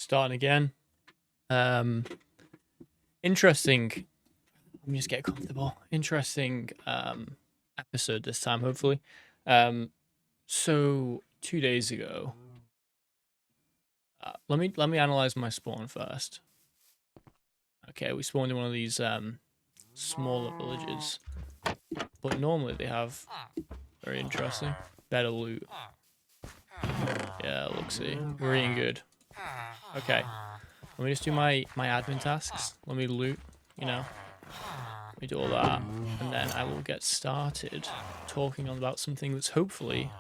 Starting again. Interesting. Let me just get comfortable. Interesting episode this time, hopefully. So 2 days ago, let me analyze my spawn first. Okay, we spawned in one of these smaller villages, but normally they have very interesting, better loot. Yeah, look, see, we're eating good. Okay, let me just do my admin tasks. Let me loot, let me do all that, and then I will get started talking on about something that's hopefully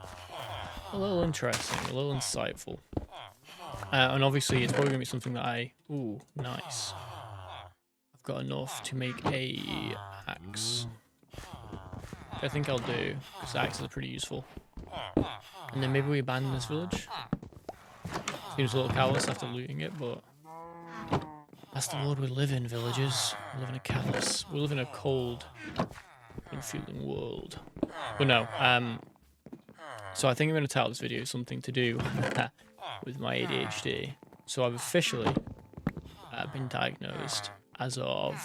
a little interesting, a little insightful. And obviously it's probably going to be something that ooh, nice. I've got enough to make a axe. I think I'll do, because axes are pretty useful. And then maybe we abandon this village. Seems a little callous after looting it, but that's the world we live in, villagers. We live in a callous, we live in a cold and feeling world. But no, so I think I'm going to title this video something to do with my ADHD. So I've officially been diagnosed as of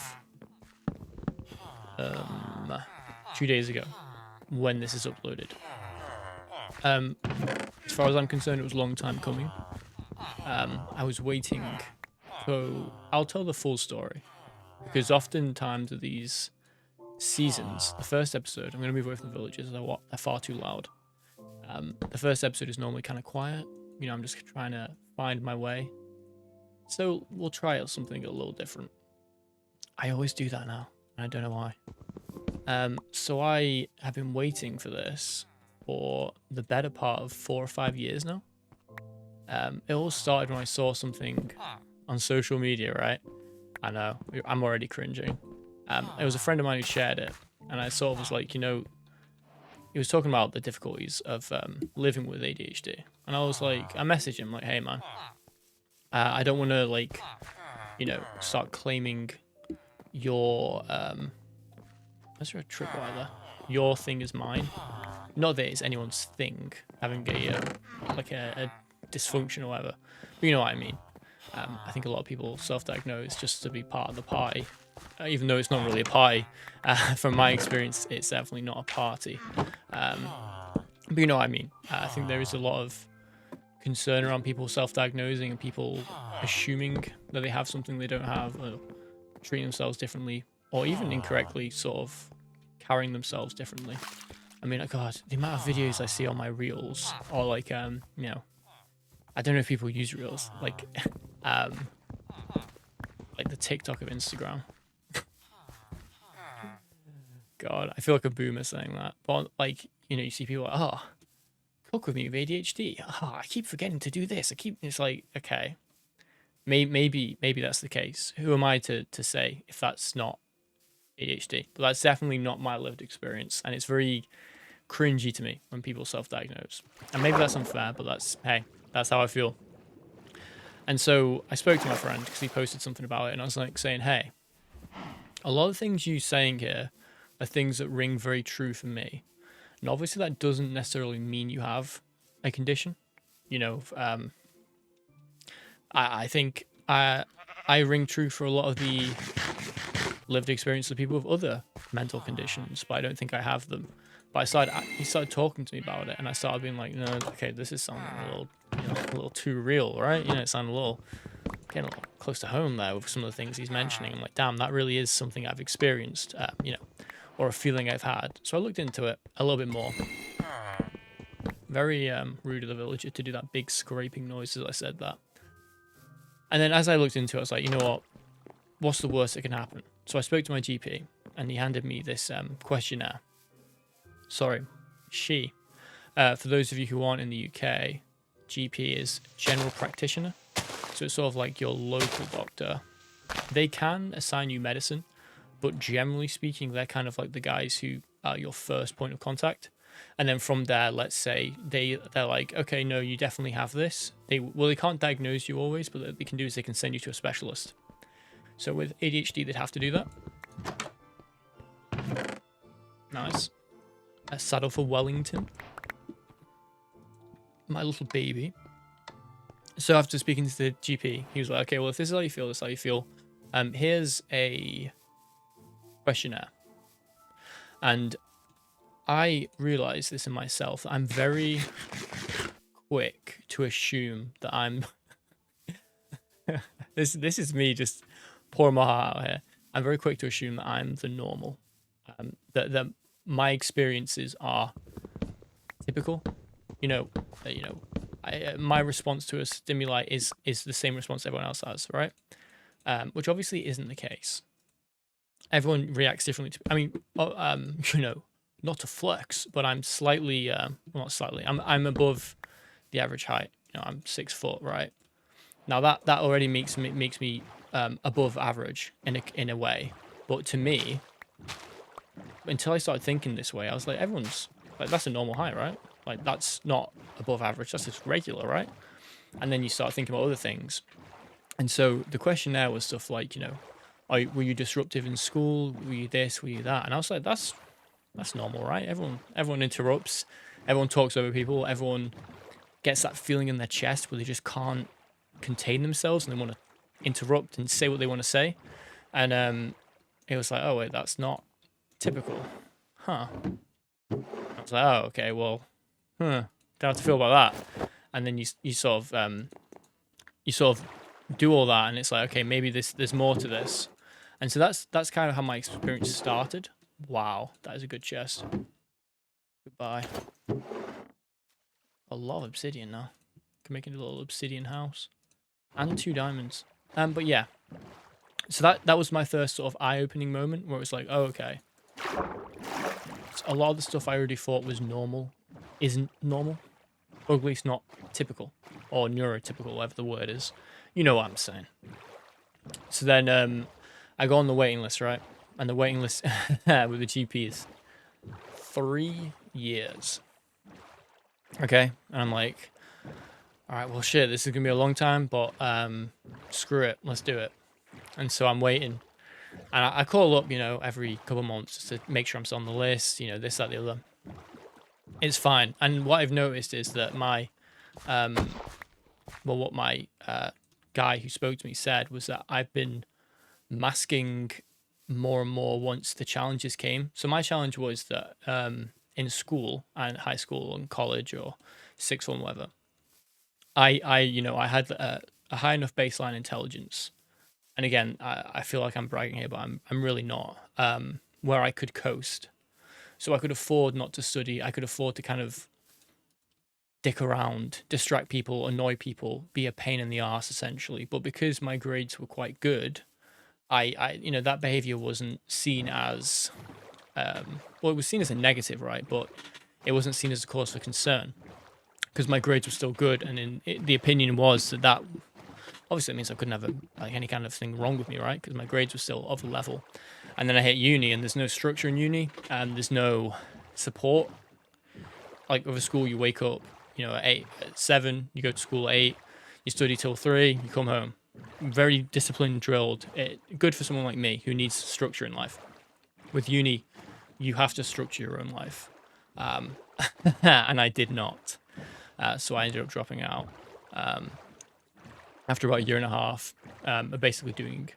2 days ago when this is uploaded. As far as I'm concerned, it was a long time coming. I was waiting, so I'll tell the full story, because oftentimes with these seasons, the first episode, I'm going to move away from the villages, they're far too loud. The first episode is normally kind of quiet, I'm just trying to find my way, so we'll try out something a little different. I always do that now, and I don't know why. So I have been waiting for this for the better part of 4 or 5 years now. It all started when I saw something on social media, right? I know, I'm already cringing. It was a friend of mine who shared it, and I sort of was like, he was talking about the difficulties of living with ADHD. And I was like, I messaged him like, hey man, I don't want to start claiming your, is there a tripwire there? Your thing is mine. Not that it's anyone's thing, having a dysfunction or whatever. But you know what I mean. I think a lot of people self-diagnose just to be part of the party. Even though it's not really a party. From my experience, it's definitely not a party. But you know what I mean. I think there is a lot of concern around people self-diagnosing and people assuming that they have something they don't have, or treating themselves differently, or even incorrectly sort of carrying themselves differently. I mean, God, the amount of videos I see on my reels, or I don't know if people use reels, like the TikTok of Instagram. God, I feel like a boomer saying that. But you see people like, cook with me with ADHD. I keep forgetting to do this. It's like, okay, maybe that's the case. Who am I to say if that's not ADHD? But that's definitely not my lived experience, and it's very cringy to me when people self-diagnose. And maybe that's unfair, but that's how I feel. And so I spoke to my friend because he posted something about it, and I was like saying, hey, a lot of things you're saying here are things that ring very true for me. And obviously that doesn't necessarily mean you have a condition. I think I ring true for a lot of the lived experience of people with other mental conditions, but I don't think I have them. But he started talking to me about it, and I started being like, no, okay, this is sounding a little too real, right? It sounded getting a little close to home there with some of the things he's mentioning. I'm like, damn, that really is something I've experienced, or a feeling I've had. So I looked into it a little bit more. Very rude of the villager to do that big scraping noise as I said that. And then as I looked into it, I was like, you know what? What's the worst that can happen? So I spoke to my GP, and he handed me this questionnaire. Sorry, she. For those of you who aren't in the UK, GP is general practitioner. So it's sort of like your local doctor. They can assign you medicine, but generally speaking, they're kind of like the guys who are your first point of contact. And then from there, let's say they're like, okay, no, you definitely have this. They can't diagnose you always, but what they can do is they can send you to a specialist. So with ADHD, they'd have to do that. Nice. A saddle for Wellington. My little baby. So after speaking to the GP, he was like, okay, well, if this is how you feel, this is how you feel. Here's a questionnaire. And I realized this in myself. I'm very quick to assume that I'm this is me just pouring my heart out here. I'm very quick to assume that I'm the normal. That my experiences are typical. My response to a stimuli is the same response everyone else has, right? Which obviously isn't the case. Everyone reacts differently I mean, not to flex, but I'm slightly, not slightly. I'm above the average height. I'm 6 foot, right? Now that already makes me above average in a way. But to me, until I started thinking this way, I was like, everyone's like, that's a normal height, right? Like, that's not above average. That's just regular, right? And then you start thinking about other things. And so the questionnaire was stuff like, were you disruptive in school? Were you this? Were you that? And I was like, that's normal, right? Everyone interrupts. Everyone talks over people. Everyone gets that feeling in their chest where they just can't contain themselves and they want to interrupt and say what they want to say. And it was like, oh wait, that's not typical, huh? I was like, oh, okay, well, don't have to feel about that. And then you sort of do all that, and it's like, okay, maybe there's more to this. And so that's kind of how my experience started. Wow, that is a good chest. Goodbye. A lot of obsidian now. Can make it a little obsidian house. And 2 diamonds. But yeah. So that was my first sort of eye-opening moment where it was like, oh, okay. So a lot of the stuff I already thought was normal isn't normal. Or at least not typical. Or neurotypical, whatever the word is. You know what I'm saying. So then I go on the waiting list, right? And the waiting list with the GP is 3 years. Okay? And I'm like, all right, well, shit, this is going to be a long time, but screw it. Let's do it. And so I'm waiting. And I call up, every couple of months just to make sure I'm still on the list, this, that, the other. It's fine. And what I've noticed is that what my guy who spoke to me said was that I've been masking more and more once the challenges came. So my challenge was that in school and high school and college or sixth form, whatever, I had a high enough baseline intelligence. And again, I feel like I'm bragging here, but I'm really not. Where I could coast. So I could afford not to study. I could afford to kind of dick around, distract people, annoy people, be a pain in the arse essentially. But because my grades were quite good, I that behavior wasn't seen as it was seen as a negative, right? But it wasn't seen as a cause for concern because my grades were still good, and the opinion was that obviously it means I couldn't have any kind of thing wrong with me, right? Because my grades were still of a level. And then I hit uni, and there's no structure in uni, and there's no support. Like with a school, you wake up, at 7, you go to school at 8, you study till 3, you come home. Very disciplined, drilled. Good for someone like me who needs structure in life. With uni, you have to structure your own life. And I did not. So I ended up dropping out. After about a year and a half, basically doing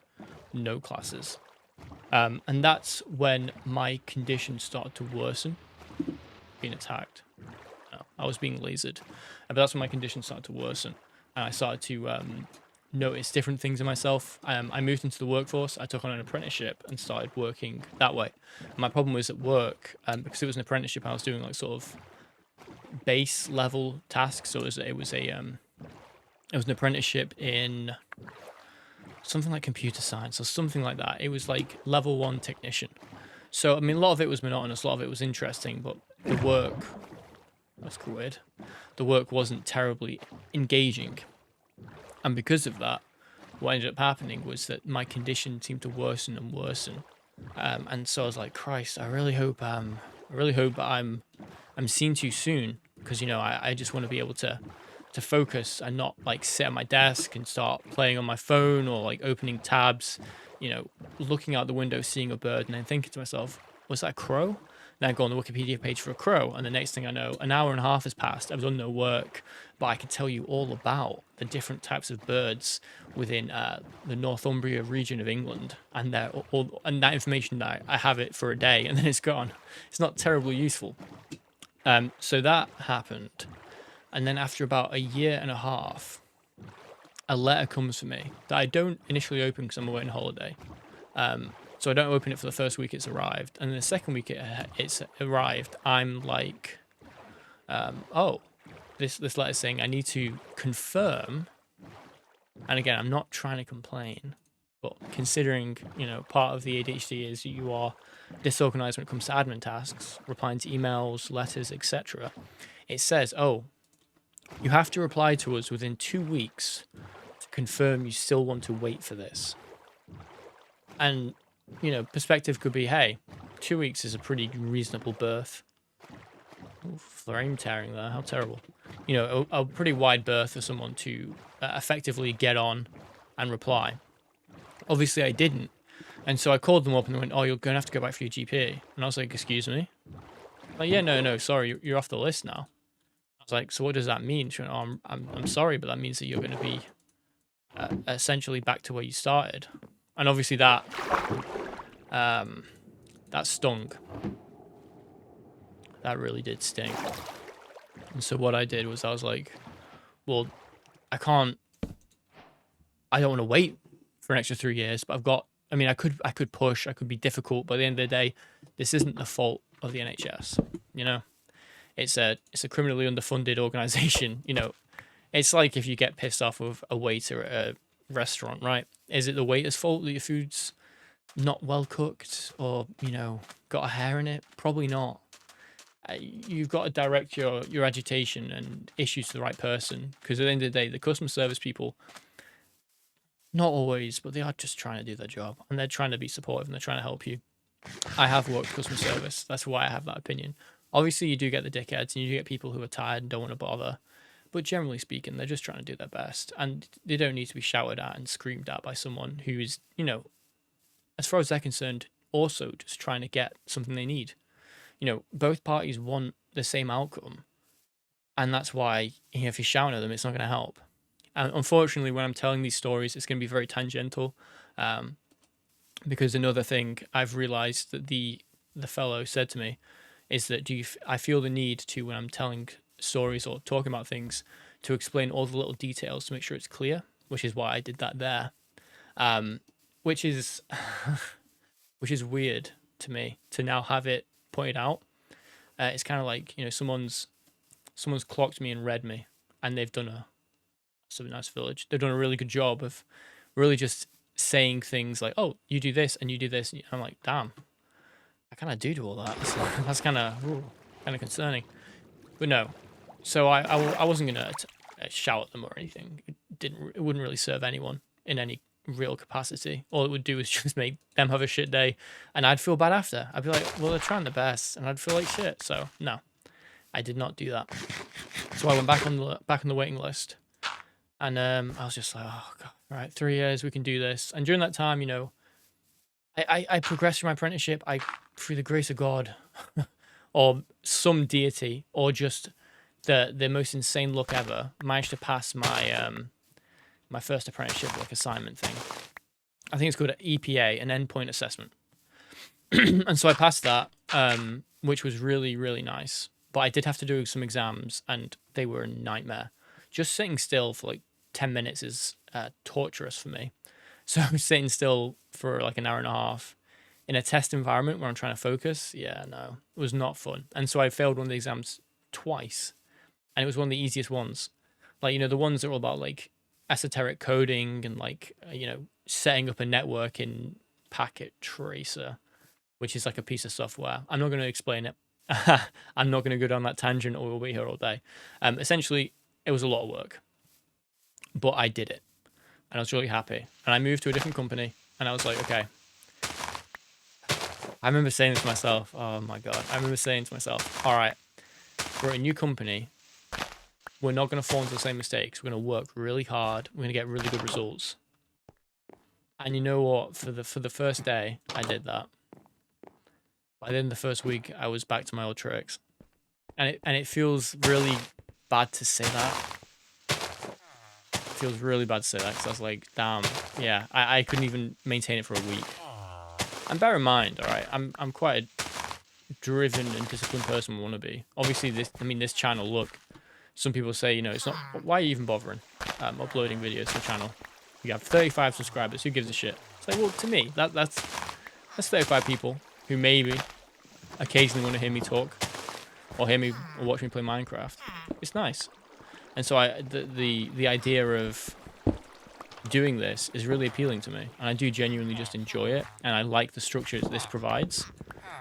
no classes. And that's when my condition started to worsen. Being attacked. No, I was being lasered. But that's when my condition started to worsen. And I started to notice different things in myself. I moved into the workforce. I took on an apprenticeship and started working that way. My problem was at work, because it was an apprenticeship, I was doing like sort of base level tasks. So it was an apprenticeship in something like computer science or something like that. It was like level 1 technician. So, I mean, a lot of it was monotonous, a lot of it was interesting, but the work, that's weird, the work wasn't terribly engaging. And because of that, what ended up happening was that my condition seemed to worsen and worsen. And so I was like, Christ, I really hope I'm seen too soon, because, I just want to be able to focus and not like sit at my desk and start playing on my phone or like opening tabs, looking out the window, seeing a bird and then thinking to myself, was that a crow? Then I go on the Wikipedia page for a crow, and the next thing I know, an hour and a half has passed. I've done no work, but I can tell you all about the different types of birds within the Northumbria region of England, and and that information, I have it for a day, and then it's gone. It's not terribly useful. So that happened, and then after about a year and a half, a letter comes for me that I don't initially open because I'm away on holiday. So I don't open it for the first week it's arrived, and then the second week it's arrived, I'm like, oh, this letter's saying I need to confirm. And again, I'm not trying to complain, but considering, part of the ADHD is you are disorganized when it comes to admin tasks, replying to emails, letters, etc. It says, oh, you have to reply to us within 2 weeks to confirm you still want to wait for this. And, perspective could be, hey, 2 weeks is a pretty reasonable berth. Ooh, flame tearing there, how terrible. A pretty wide berth for someone to effectively get on and reply. Obviously, I didn't. And so I called them up and they went, oh, you're going to have to go back for your GP. And I was like, excuse me? Like, yeah, no, sorry, you're off the list now. I was like, so what does that mean? She went, oh, I'm sorry, but that means that you're going to be essentially back to where you started. And obviously that stung. That really did sting. And so what I did was I was like, well, I don't want to wait for an extra 3 years, but I could push, I could be difficult, but at the end of the day, this isn't the fault of the NHS. It's a criminally underfunded organization. It's like if you get pissed off with a waiter at a restaurant, right? Is it the waiter's fault that your food's not well cooked or, got a hair in it? Probably not. You've got to direct your agitation and issues to the right person, because at the end of the day, the customer service people, not always, but they are just trying to do their job, and they're trying to be supportive and they're trying to help you. I have worked customer service. That's why I have that opinion. Obviously, you do get the dickheads and you get people who are tired and don't want to bother, but generally speaking, they're just trying to do their best, and they don't need to be shouted at and screamed at by someone who is, as far as they're concerned, also just trying to get something they need. Both parties want the same outcome, and that's why, if you're shouting at them, it's not going to help. And unfortunately, when I'm telling these stories, it's going to be very tangential, because another thing I've realized that the fellow said to me is that I feel the need to, when I'm telling stories or talking about things, to explain all the little details to make sure it's clear, which is why I did that there, which is weird to me to now have it pointed out. It's kind of like, someone's clocked me and read me, and they've done a nice village. They've done a really good job of really just saying things like, oh, you do this and you do this. And I'm like, damn, I kind of do all that. So that's kind of concerning. But no, so I wasn't going to shout at them or anything. It wouldn't really serve anyone in any real capacity. All it would do is just make them have a shit day, and I'd feel bad after. I'd be like, well, they're trying their best, and I'd feel like shit. So no, I did not do that. So I went back on the waiting list, and I was just like, oh god, all right, 3 years, we can do this. And during that time, I progressed through my apprenticeship. I, through the grace of God, or some deity, or just the most insane luck ever, managed to pass my first apprenticeship assignment thing. I think it's called an EPA, an endpoint assessment. And so I passed that, which was really, really nice. But I did have to do some exams, and they were a nightmare. Just sitting still for like 10 minutes is torturous for me. So sitting still for like an hour and a half in a test environment where I'm trying to focus, yeah, no, it was not fun. And so I failed one of the exams twice, and it was one of the easiest ones. Like, the ones that are all about like esoteric coding and like, setting up a network in Packet Tracer, which is like a piece of software. I'm not going to explain it. I'm not going to go down that tangent, or we'll be here all day. Essentially, it was a lot of work, but I did it, and I was really happy. And I moved to a different company, and I was like, okay. I remember saying to myself, oh my god, all right, we're a new company. We're not going to fall into the same mistakes. We're going to work really hard. We're going to get really good results. And you know what? For the first day, I did that. By the end of the first week, I was back to my old tricks. And it feels really bad to say that. It feels really bad to say that because I was like, damn, yeah, I couldn't even maintain it for a week. And bear in mind, all right, I'm quite a driven and disciplined person, want to be. Obviously, this channel, look, some people say, you know, it's not, why are you even bothering uploading videos to the channel? You have 35 subscribers, who gives a shit? It's like, well, to me, that's 35 people who maybe occasionally want to hear me talk or hear me or watch me play Minecraft. It's nice. And so the idea of doing this is really appealing to me, and I do genuinely just enjoy it, and I like the structure this provides.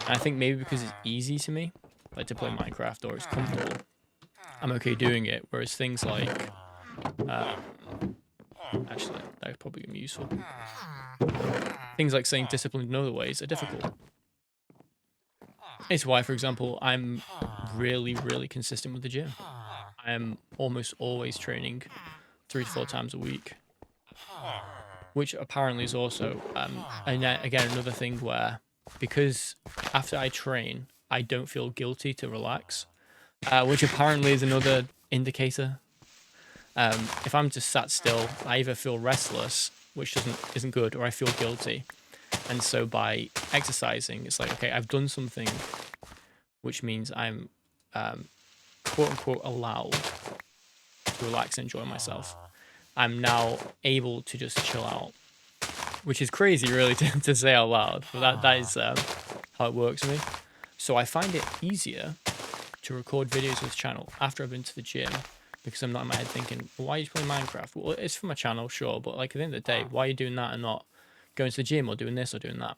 And I think maybe because it's easy to me, like to play Minecraft, or it's comfortable, I'm okay doing it. Whereas things like, actually, that would probably be useful. Things like saying disciplined in other ways are difficult. It's why, for example, I'm really, really consistent with the gym. I'm almost always training 3 to 4 times a week, which apparently is also, again, another thing where, because after I train, I don't feel guilty to relax, which apparently is another indicator. If I'm just sat still, I either feel restless, which isn't good, or I feel guilty. And so by exercising, it's like, okay, I've done something, which means I'm quote unquote allowed to relax and enjoy myself. I'm now able to just chill out, which is crazy really to say out loud, but that is how it works for me. So I find it easier to record videos with this channel after I've been to the gym, because I'm not in my head thinking, well, why are you playing Minecraft? Well, it's for my channel, sure, but like at the end of the day, why are you doing that and not going to the gym or doing this or doing that?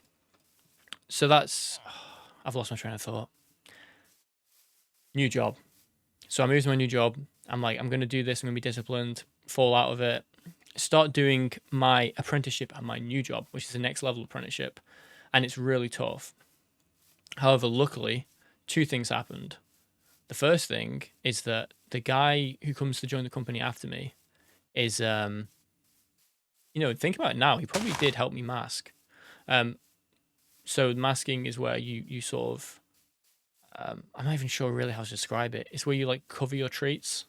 So that's, I've lost my train of thought. New job. So I moved to my new job. I'm like, I'm going to do this. I'm going to be disciplined, fall out of it, start doing my apprenticeship at my new job, which is the next level apprenticeship. And it's really tough. However, luckily, 2 things happened. The first thing is that the guy who comes to join the company after me is, think about it now, he probably did help me mask. So masking is where you sort of, I'm not even sure really how to describe it. It's where you like cover your traits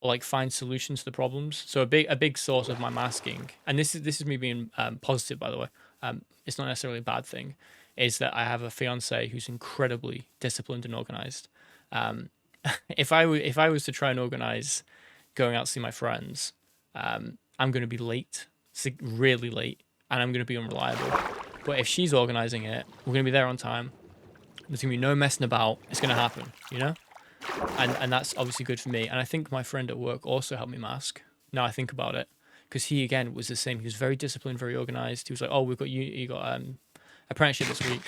or like find solutions to the problems. So a big source of my masking, and this is me being positive, by the way. It's not necessarily a bad thing, is that I have a fiance who's incredibly disciplined and organized. If I was to try and organize going out to see my friends, I'm going to be late, really late, and I'm going to be unreliable. But if she's organizing it, we're going to be there on time. There's going to be no messing about. It's going to happen, you know? And that's obviously good for me. And I think my friend at work also helped me mask. Now I think about it, because he, again, was the same. He was very disciplined, very organized. He was like, oh, you got apprenticeship this week.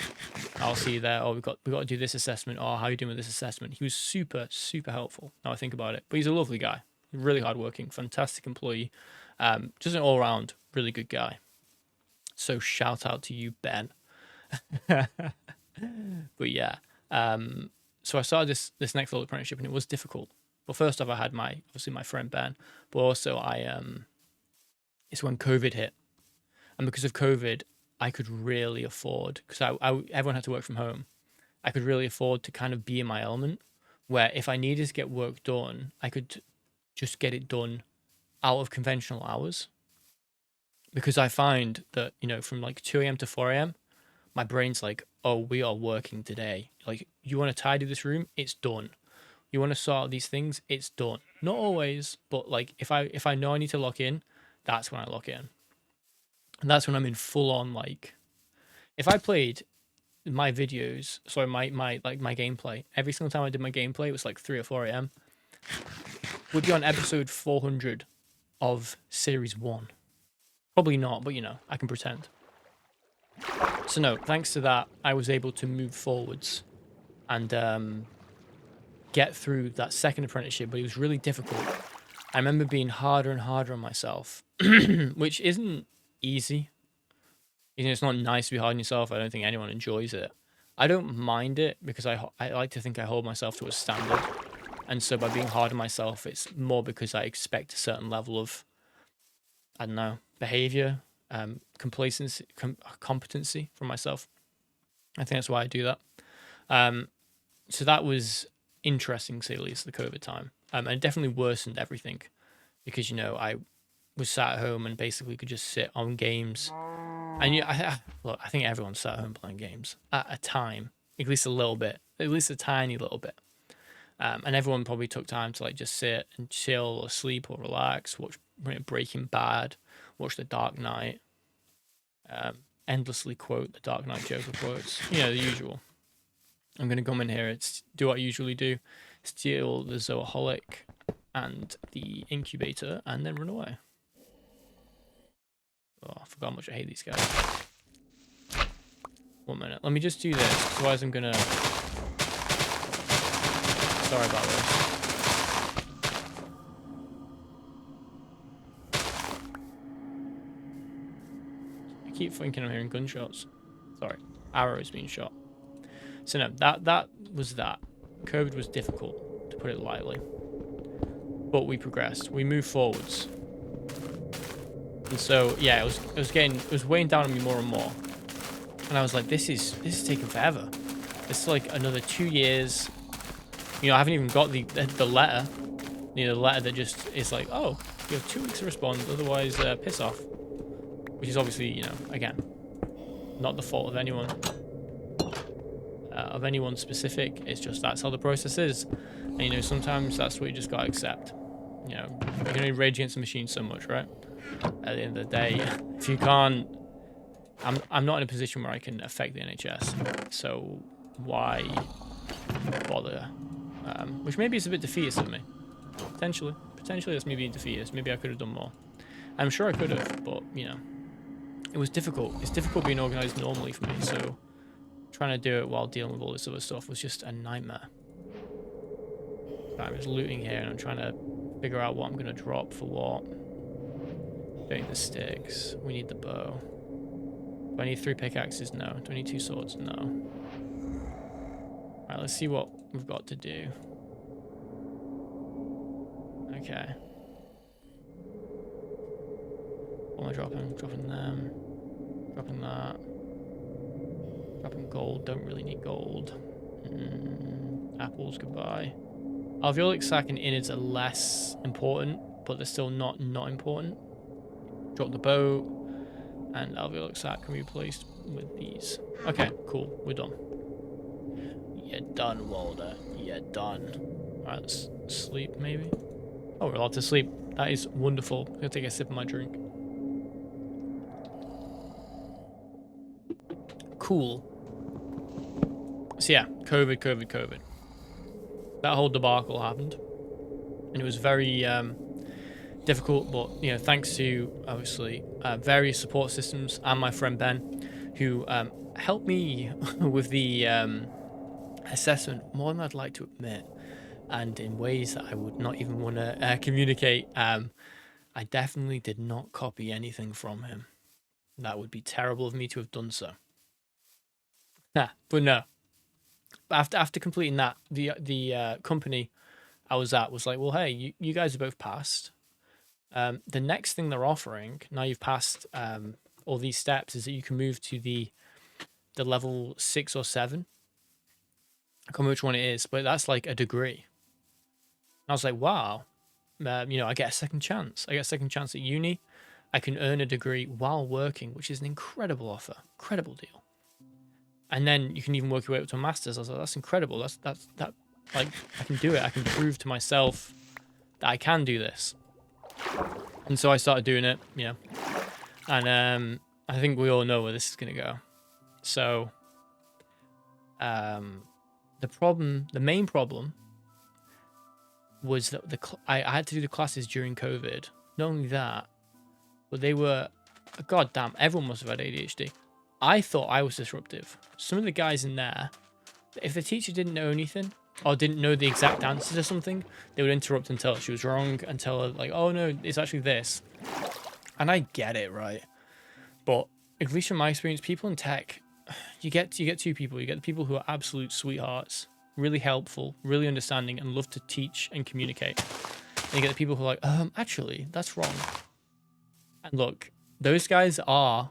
I'll see you there. Oh, we've got to do this assessment. Oh, how are you doing with this assessment? He was super, super helpful. Now I think about it. But he's a lovely guy. Really hardworking, fantastic employee. Just an all-round really good guy. So shout out to you, Ben. But yeah, so I started this next level apprenticeship, and it was difficult. But first off, I had obviously my friend Ben, but also it's when COVID hit, and because of COVID, I could really afford, because everyone had to work from home. I could really afford to kind of be in my element, where if I needed to get work done, I could just get it done out of conventional hours. Because I find that, from like 2 a.m. to 4 a.m., my brain's like, oh, we are working today. Like, you want to tidy this room? It's done. You want to sort out these things? It's done. Not always, but like if I know I need to lock in, that's when I lock in. And that's when I'm in full on, like, if I played my videos, sorry, my gameplay, every single time I did my gameplay, it was like 3 or 4 a.m. Would be on episode 400 of series 1. Probably not, but I can pretend. So no, thanks to that, I was able to move forwards and get through that second apprenticeship, but it was really difficult. I remember being harder and harder on myself, which isn't easy. It's not nice to be hard on yourself. I don't think anyone enjoys it. I don't mind it because I like to think I hold myself to a standard. And so by being hard on myself, it's more because I expect a certain level of, I don't know, behavior, complacency, competency from myself. I think that's why I do that. So that was interesting, to say the least, the COVID time. And it definitely worsened everything because, you know, I was sat at home and basically could just sit on games. And look, I think everyone sat at home playing games at a time, at least a little bit, at least a tiny little bit. And everyone probably took time to like just sit and chill or sleep or relax, watch Breaking Bad, watch The Dark Knight, endlessly quote the Dark Knight Joker quotes, you know, the usual. I'm going to come in here and do what I usually do, steal the Zoaholic and the incubator, and then run away. Oh, I forgot how much I hate these guys. 1 minute. Let me just do this, otherwise I'm going to... Sorry about this. I keep thinking I'm hearing gunshots. Sorry. Arrows being shot. So no, that was that. COVID was difficult, to put it lightly. But we progressed. We moved forwards. And so yeah, it was weighing down on me more and more. And I was like, this is taking forever. It's like another 2 years. You know, I haven't even got the letter. You know, the letter that just is like, oh, you have 2 weeks to respond, otherwise piss off. Which is obviously, you know, again, not the fault of anyone. Of anyone specific. It's just that's how the process is. And, you know, sometimes that's what you just gotta accept. You know, you can only rage against the machine so much, right? At the end of the day, if you can't... I'm not in a position where I can affect the NHS. So why bother? Which maybe is a bit defeatist of me. Potentially that's me being defeatist. Maybe I could have done more. I'm sure I could have, but, you know, it was difficult. It's difficult being organised normally for me, so trying to do it while dealing with all this other stuff was just a nightmare. I'm just looting here and I'm trying to figure out what I'm going to drop for what. Getting the sticks. We need the bow. Do I need 3 pickaxes? No. Do I need 2 swords? No. Alright, let's see what we've got to do. Okay. What am I dropping? Dropping them. Dropping that. Dropping gold. Don't really need gold. Apples, goodbye. Alveolic sac and innards are less important, but they're still not important. Drop the bow, and alveolic sac can be replaced with these. Okay, cool. We're done. You're done, Walder. You're done. Alright, let's sleep, maybe? Oh, we're allowed to sleep. That is wonderful. I'm gonna take a sip of my drink. Cool. So yeah, COVID. That whole debacle happened. And it was very difficult, but, you know, thanks to, obviously, various support systems and my friend Ben, who helped me with the assessment more than I'd like to admit, and in ways that I would not even want to communicate. I definitely did not copy anything from him. That would be terrible of me to have done so. But no. After completing that, the company I was at was like, well, hey, you guys are both passed. The next thing they're offering, now you've passed all these steps, is that you can move to the level 6 or 7. I can't remember which one it is, but that's like a degree. And I was like, wow, you know, I get a second chance. I get a second chance at uni. I can earn a degree while working, which is an incredible offer, incredible deal. And then you can even work your way up to a master's. I was like, that's incredible. That like, I can do it. I can prove to myself that I can do this. And so I started doing it, you know. And I think we all know where this is going to go. So the main problem was that I had to do the classes during COVID. Not only that, but they were, goddamn, everyone must have had ADHD. I thought I was disruptive. Some of the guys in there, if the teacher didn't know anything or didn't know the exact answer to something, they would interrupt and tell her she was wrong and tell her, like, oh no, it's actually this. And I get it, right? But at least from my experience, people in tech, you get 2 people. You get the people who are absolute sweethearts, really helpful, really understanding, and love to teach and communicate. And you get the people who are like, actually, that's wrong. And look, those guys are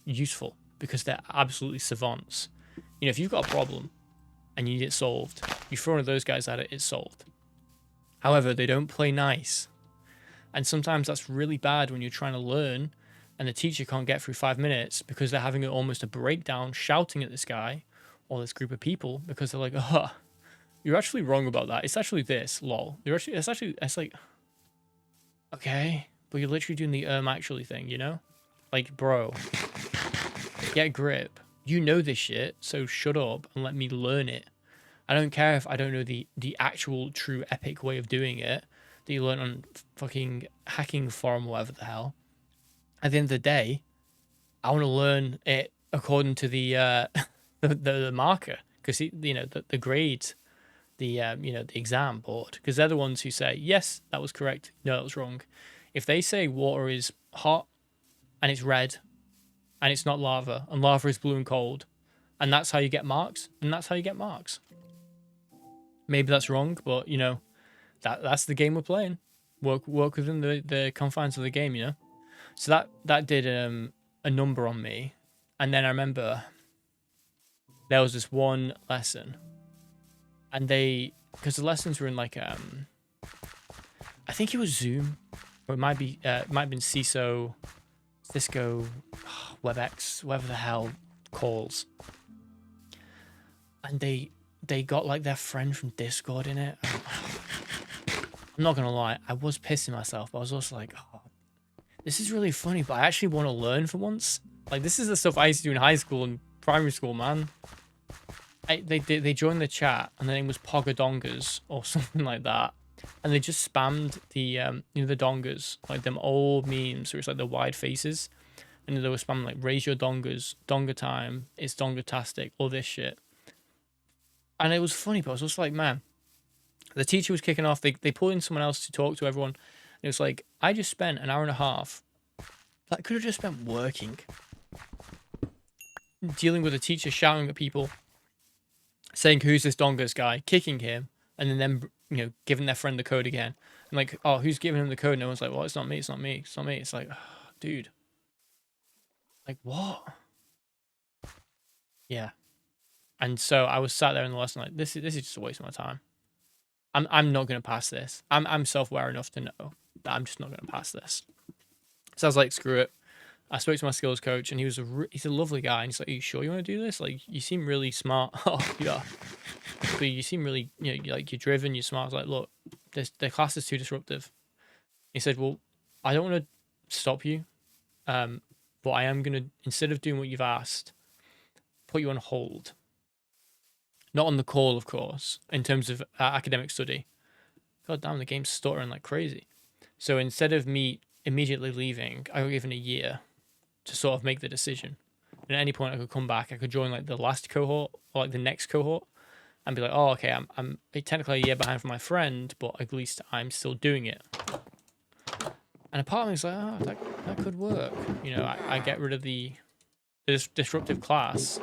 useful because they're absolutely savants. You know, if you've got a problem and you need it solved. You throw one of those guys at it, it's solved. However, they don't play nice. And sometimes that's really bad when you're trying to learn and the teacher can't get through 5 minutes because they're having almost a breakdown shouting at this guy or this group of people because they're like, oh, you're actually wrong about that. It's actually this, lol. It's like, okay, but you're literally doing the actually thing, you know? Like, bro, get a grip. You know this shit, so shut up and let me learn it. I don't care if I don't know the actual true epic way of doing it that you learn on fucking hacking forum or whatever the hell. At the end of the day, I want to learn it according to the the marker, because the grades, the the exam board, because they're the ones who say yes, that was correct, no, that was wrong. If they say water is hot and it's red and it's not lava and lava is blue and cold and that's how you get marks, then that's how you get marks. Maybe that's wrong, but that's the game we're playing. Work within the confines of the game, So that did a number on me. And then I remember there was this one lesson, and because the lessons were in like I think it was Zoom, or it might have been Cisco, WebEx, whatever the hell calls. And they got like their friend from Discord in it. I'm not gonna lie, I was pissing myself, but I was also like, oh, this is really funny, but I actually want to learn for once. Like, this is the stuff I used to do in high school and primary school, man. They joined the chat, and their name was Pogadongas or something like that, and they just spammed the the dongas, like them old memes where it's like the wide faces, and they were spamming like raise your dongas, donga time, it's dongatastic, all this shit. And it was funny, but I was just like, man, the teacher was kicking off. They pulled in someone else to talk to everyone. And it was like, I just spent an hour and a half that I could have just spent working, dealing with a teacher shouting at people, saying, who's this Dongas guy, kicking him, and then them, giving their friend the code again. And like, oh, who's giving him the code? And no one's like, well, it's not me, it's not me, it's not me. It's like, oh, dude. Like, what? Yeah. And so I was sat there in the lesson like, this is just a waste of my time. I'm not going to pass this. I'm self-aware enough to know that I'm just not going to pass this. So I was like, screw it. I spoke to my skills coach, and he's a lovely guy. And he's like, are you sure you want to do this? Like, you seem really smart. Oh, yeah. But you seem really, you're driven, you're smart. I was like, look, the class is too disruptive. He said, well, I don't want to stop you. But I am going to, instead of doing what you've asked, put you on hold. Not on the call, of course, in terms of academic study. God damn, the game's stuttering like crazy. So instead of me immediately leaving, I got given a year to sort of make the decision. And at any point I could come back, I could join like the last cohort or like the next cohort and be like, oh, okay, I'm technically a year behind from my friend, but at least I'm still doing it. And a part of me was like, oh, that could work. I get rid of this disruptive class.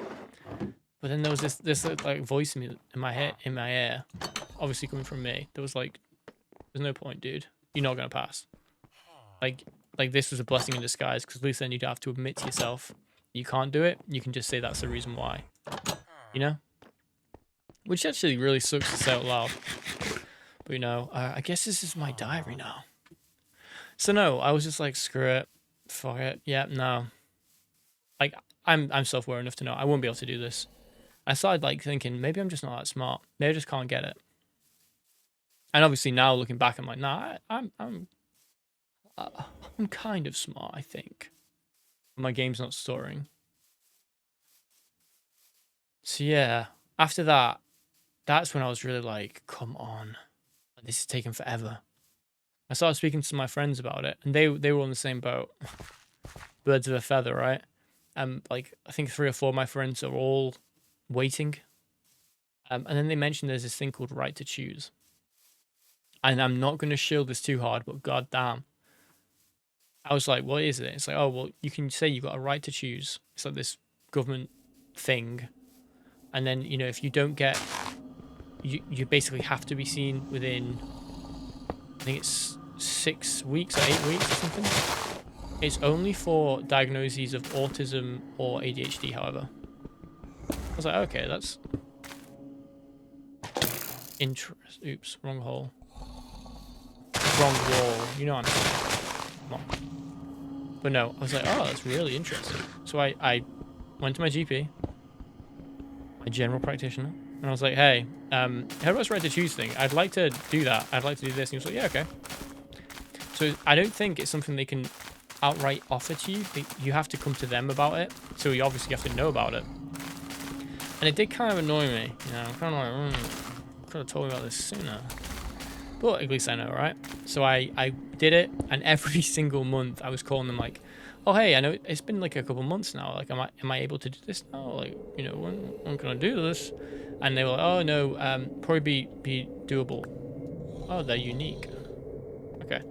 But then there was this like voice in my ear, obviously coming from me. That was like, there's no point, dude. You're not gonna pass. Like this was a blessing in disguise, because at least then you'd have to admit to yourself you can't do it. You can just say that's the reason why, which actually really sucks to say out loud. But I guess this is my diary now. So no, I was just like, screw it, fuck it, yeah, no. Like I'm self-aware enough to know I won't be able to do this. I started like thinking maybe I'm just not that smart. Maybe I just can't get it. And obviously now looking back, I'm like, nah, I'm kind of smart, I think. My game's not stuttering. So yeah, after that, that's when I was really like, come on, this is taking forever. I started speaking to my friends about it, and they were on the same boat. Birds of a feather, right? Like I think 3 or 4 of my friends are all waiting. And then they mentioned there's this thing called right to choose. And I'm not going to shield this too hard, but goddamn. I was like, what is it? It's like, oh, well, you can say you've got a right to choose. It's like this government thing. And then, if you don't get, you basically have to be seen within, I think it's 6 weeks or 8 weeks or something. It's only for diagnoses of autism or ADHD, however. I was like, okay, Oops, wrong hole. Wrong wall. You know what I'm saying. Come on. But no, I was like, oh, that's really interesting. So I went to my GP, my general practitioner, and I was like, hey, headrest right to choose thing. I'd like to do that. I'd like to do this. And he was like, yeah, okay. So I don't think it's something they can outright offer to you. You have to come to them about it. So you obviously have to know about it. And it did kind of annoy me. You know, I'm kind of like, could have told me about this sooner. But at least I know, right? So I did it, and every single month I was calling them like, oh, hey, I know it's been like a couple months now. Like, am I able to do this now? Like, you know, when can I do this? And they were like, oh, no, probably be doable. Oh, they're unique. Okay.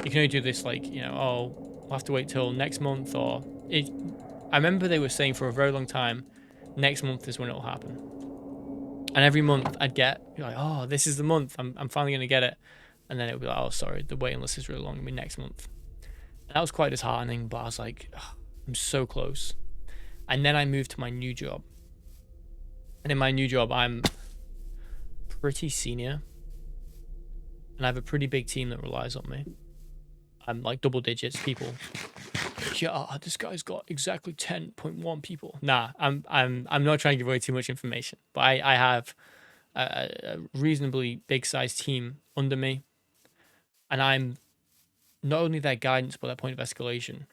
You can only do this, like, you know, oh, we'll have to wait till next month, or... I remember they were saying for a very long time, next month is when it'll happen. And every month I'd get, like, oh, this is the month. I'm finally going to get it. And then it would be like, oh, sorry, the waiting list is really long. It'll be next month. And that was quite disheartening, but I was like, oh, I'm so close. And then I moved to my new job. And in my new job, I'm pretty senior. And I have a pretty big team that relies on me. I'm like double digits people. Yeah, this guy's got exactly 10.1 people. Nah, I'm not trying to give away too much information, but I have a reasonably big sized team under me, and I'm not only their guidance but their point of escalation.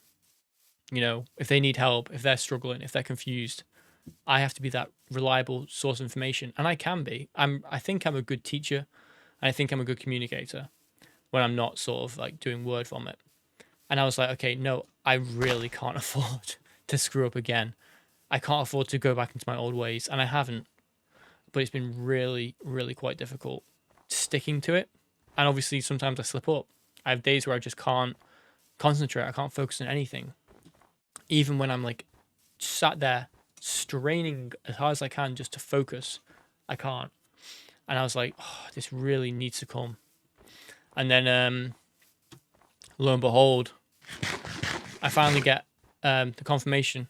You know, if they need help, if they're struggling, if they're confused, I have to be that reliable source of information, and I can be. I think I'm a good teacher, and I think I'm a good communicator when I'm not sort of like doing word vomit. And I was like, okay, no, I really can't afford to screw up again. I can't afford to go back into my old ways, and I haven't. But it's been really, really quite difficult sticking to it. And obviously, sometimes I slip up. I have days where I just can't concentrate. I can't focus on anything. Even when I'm like sat there straining as hard as I can just to focus, I can't. And I was like, oh, this really needs to come. And then, lo and behold, I finally get the confirmation.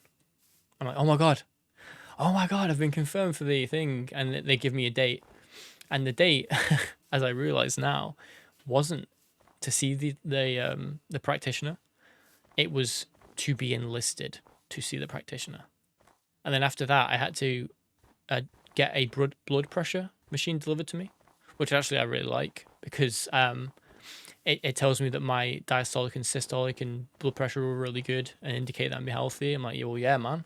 I'm like, oh my god, I've been confirmed for the thing. And they give me a date. And the date, as I realize now, wasn't to see the practitioner. It was to be enlisted to see the practitioner. And then after that, I had to get a blood pressure machine delivered to me, which actually I really like, because it tells me that my diastolic and systolic and blood pressure were really good and indicate that I'm healthy. I'm like, yeah, well, yeah, man.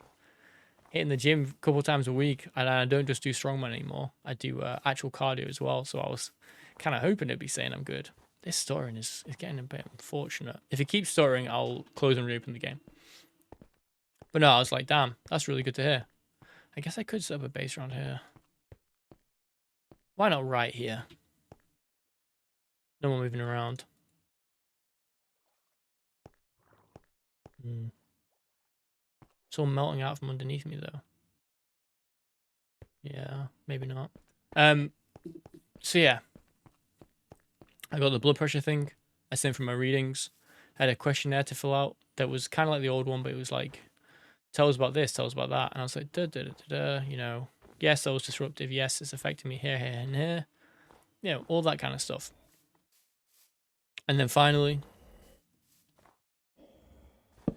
Hitting the gym a couple of times a week, and I don't just do strongman anymore. I do actual cardio as well. So I was kind of hoping it'd be saying I'm good. This stuttering is getting a bit unfortunate. If it keeps stuttering, I'll close and reopen the game. But no, I was like, damn, that's really good to hear. I guess I could set up a base around here. Why not right here? No one moving around. It's all melting out from underneath me, though. Yeah, maybe not. So yeah, I got the blood pressure thing. I sent for my readings. I had a questionnaire to fill out that was kind of like the old one, but it was like, tell us about this, tell us about that. And I was like, you know, yes, I was disruptive. Yes, it's affecting me here, here, and here. You know, all that kind of stuff. And then finally, I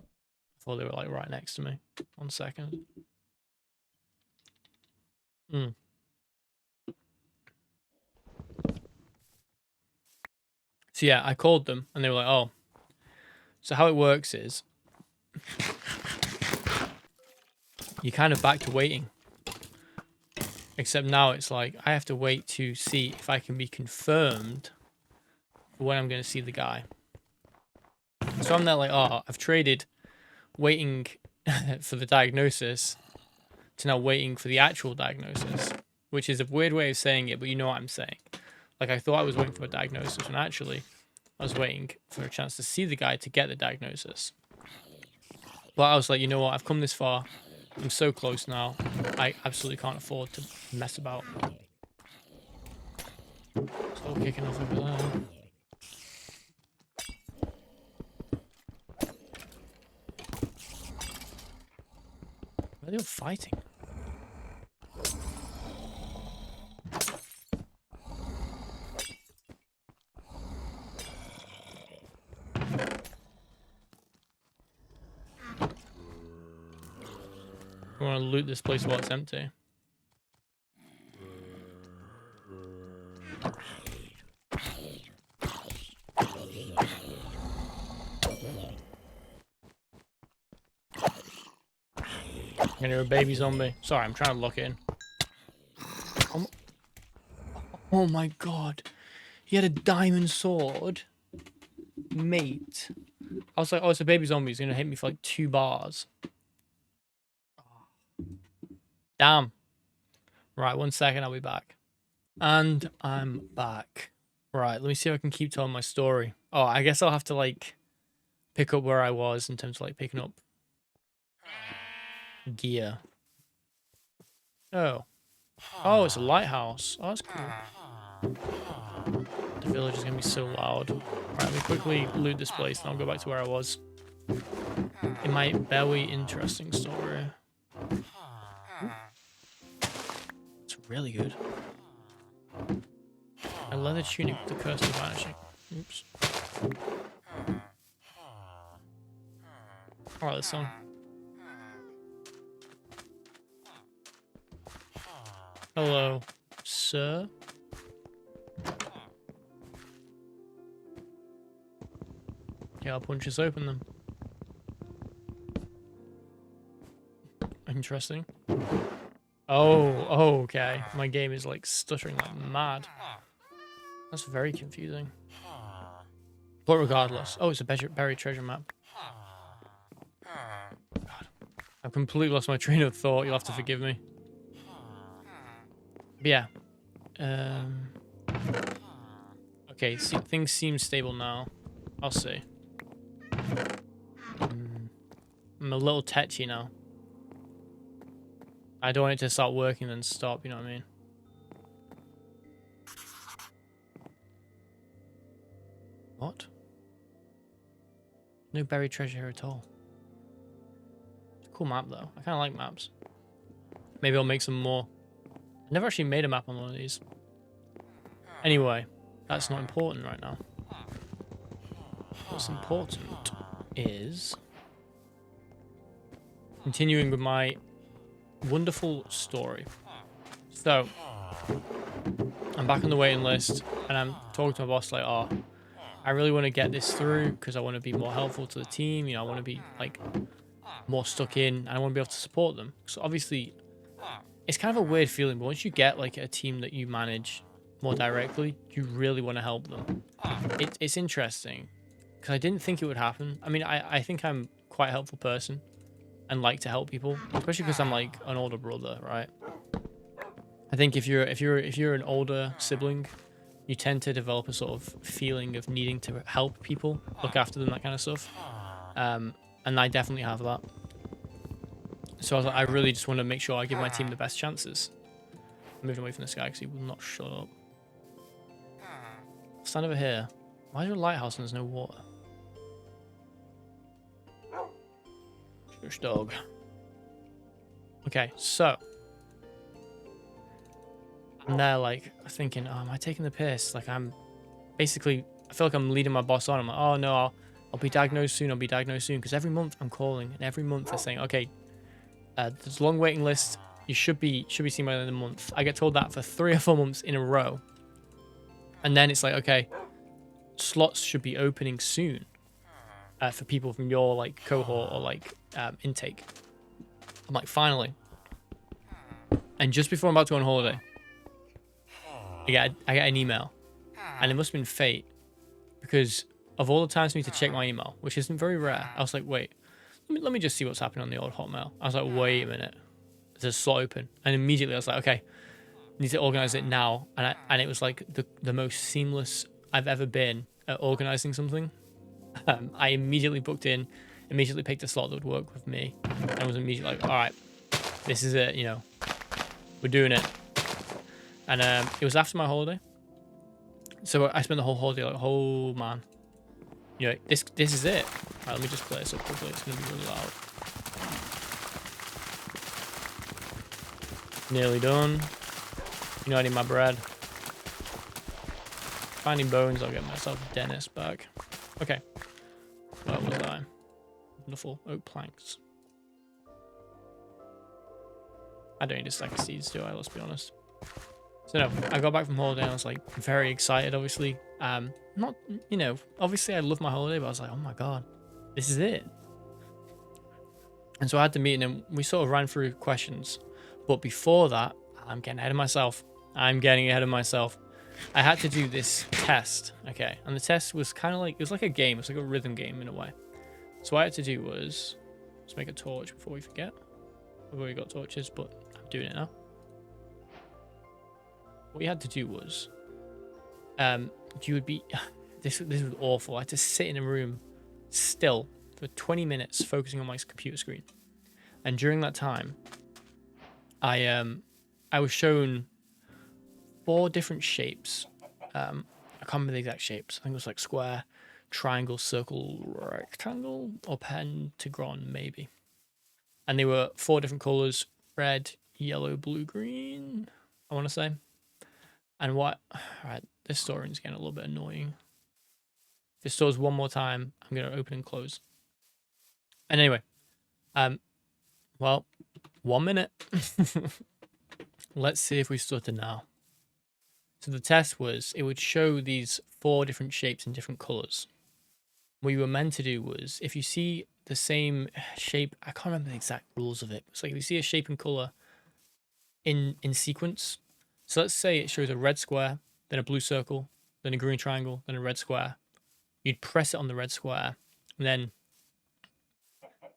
thought they were like right next to me. 1 second. So yeah, I called them and they were like, oh, so how it works is you're kind of back to waiting. Except now it's like I have to wait to see if I can be confirmed for when I'm going to see the guy. So I'm there like, oh, I've traded waiting for the diagnosis to now waiting for the actual diagnosis, which is a weird way of saying it, but you know what I'm saying. Like, I thought I was waiting for a diagnosis, and actually I was waiting for a chance to see the guy to get the diagnosis. But I was like, you know what, I've come this far. I'm so close now. I absolutely can't afford to mess about. Still kicking off over there. Where are they all fighting? I want to loot this place while it's empty. I'm gonna hear a baby zombie. Sorry, I'm trying to lock in. Oh my god. He had a diamond sword. Mate. I was like, oh, it's a baby zombie. He's gonna hit me for like 2 bars. Damn. Right, 1 second, I'll be back. And I'm back. Right, let me see if I can keep telling my story. Oh, I guess I'll have to like pick up where I was in terms of like picking up gear. Oh. Oh, it's a lighthouse. Oh, that's cool. The village is gonna be so loud. Right, let me quickly loot this place and I'll go back to where I was. In my very interesting story. It's really good. A leather tunic with the curse of vanishing. Oops. Alright, this song. Hello, sir. Yeah, I'll punch this open then. Interesting. Oh, okay. My game is like stuttering like mad. That's very confusing. But regardless. Oh, it's a buried treasure map. God. I've completely lost my train of thought. You'll have to forgive me. But yeah. Okay, things seem stable now. I'll see. I'm a little tetchy now. I don't want it to start working then stop, you know what I mean? What? No buried treasure here at all. It's a cool map though. I kind of like maps. Maybe I'll make some more. I never actually made a map on one of these. Anyway, that's not important right now. What's important is continuing with my wonderful story. So, I'm back on the waiting list and I'm talking to my boss like, oh, I really want to get this through because I want to be more helpful to the team. You know, I want to be like more stuck in and I want to be able to support them. So obviously, it's kind of a weird feeling, but once you get like a team that you manage more directly, you really want to help them. It's interesting because I didn't think it would happen. I mean, I think I'm quite a helpful person and like to help people, especially because I'm like an older brother, right? I think if you're an older sibling, you tend to develop a sort of feeling of needing to help people, look after them, that kind of stuff. And I definitely have that. So I was like, I really just want to make sure I give my team the best chances. I'm moving away from this guy because he will not shut up. Stand over here. Why is there a lighthouse and there's no water? Shush, dog. Okay, so I'm there like thinking, oh, am I taking the piss? Like I'm basically, I feel like I'm leading my boss on. I'm like, oh no, I'll be diagnosed soon. I'll be diagnosed soon. Because every month I'm calling and every month they're saying, okay, there's a long waiting list. You should be seen by the end of the month. I get told that for 3 or 4 months in a row. And then it's like, okay, slots should be opening soon for people from your like cohort or like intake. I'm like, finally. And just before I'm about to go on holiday, I get an email, and it must have been fate because of all the times for me to check my email, which isn't very rare. I was like, wait, let me just see what's happening on the old Hotmail. I was like, wait a minute, there's a slot open, and immediately I was like, okay, I need to organize it now, and it was like the most seamless I've ever been at organizing something. I immediately booked in, immediately picked a slot that would work with me, and I was immediately like, all right, this is it, you know, we're doing it. And it was after my holiday, so I spent the whole holiday like, oh man, you know, this is it. Right, let me just play this up quickly. It's gonna be really loud. Nearly done. You know, I need my bread. Finding bones, I'll get myself Dennis back. Okay. Where was I? Wonderful oak planks. I don't need a stack of seeds, do I? Let's be honest. So no, I got back from holiday and I was like very excited, obviously. Not, you know, obviously I love my holiday, but I was like, oh my God, this is it. And so I had the meeting and we sort of ran through questions. But before that, I'm getting ahead of myself. I'm getting ahead of myself. I had to do this test, okay? And the test was kind of like, it was like a game. It was like a rhythm game in a way. So what I had to do was, let's make a torch before we forget. We've already got torches, but I'm doing it now. What you had to do was, you would be, this was awful. I had to sit in a room still for 20 minutes focusing on my computer screen. And during that time, I was shown 4 different shapes. I can't remember the exact shapes. I think it was like square, triangle, circle, rectangle, or pentagon, maybe. And they were 4 different colors: red, yellow, blue, green, I want to say. And what, all right, this story is getting a little bit annoying. If it stores one more time, I'm going to open and close. And anyway, well, 1 minute. Let's see if we started now. So the test was, it would show these 4 different shapes in different colors. What you were meant to do was, if you see the same shape, I can't remember the exact rules of it. It's like if you see a shape and color in sequence. So let's say it shows a red square, then a blue circle, then a green triangle, then a red square. You'd press it on the red square, and then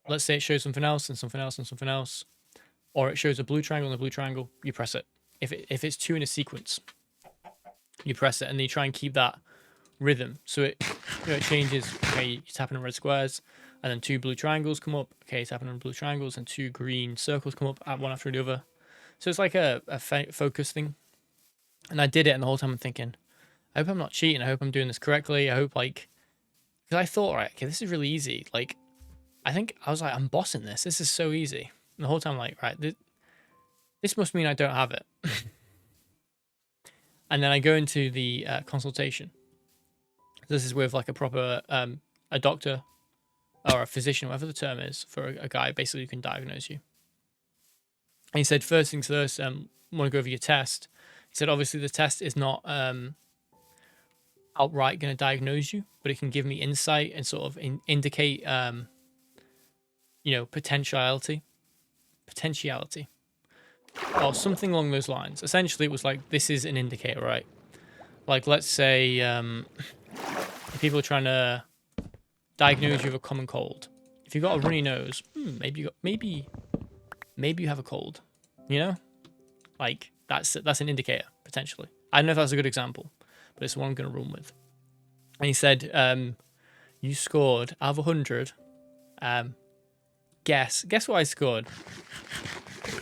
let's say it shows something else and something else and something else, or it shows a blue triangle and a blue triangle. You press it. If it's 2 in a sequence, you press it, and then you try and keep that rhythm. So it, you know, it changes. Okay, you tap on red squares, and then 2 blue triangles come up. Okay, tapping on blue triangles, and 2 green circles come up at one after the other. So it's like a focus thing. And I did it, and the whole time I'm thinking, I hope I'm not cheating. I hope I'm doing this correctly. I hope, like, because I thought, right, okay, this is really easy. Like, I think I was like, I'm bossing this. This is so easy. And the whole time, like, right, this must mean I don't have it. And then I go into the consultation. This is with like a proper, a doctor or a physician, whatever the term is, for a guy basically who can diagnose you. And he said, first things first, want to go over your test. He said, obviously the test is not outright going to diagnose you, but it can give me insight and sort of indicate, you know, potentiality, or something along those lines. Essentially, it was like, this is an indicator, right? Like, let's say people are trying to diagnose you with a common cold. If you've got a runny nose, maybe you have a cold. You know, like that's an indicator potentially. I don't know if that's a good example, but it's the one I'm going to run with. And he said, you scored out of 100. Guess what I scored.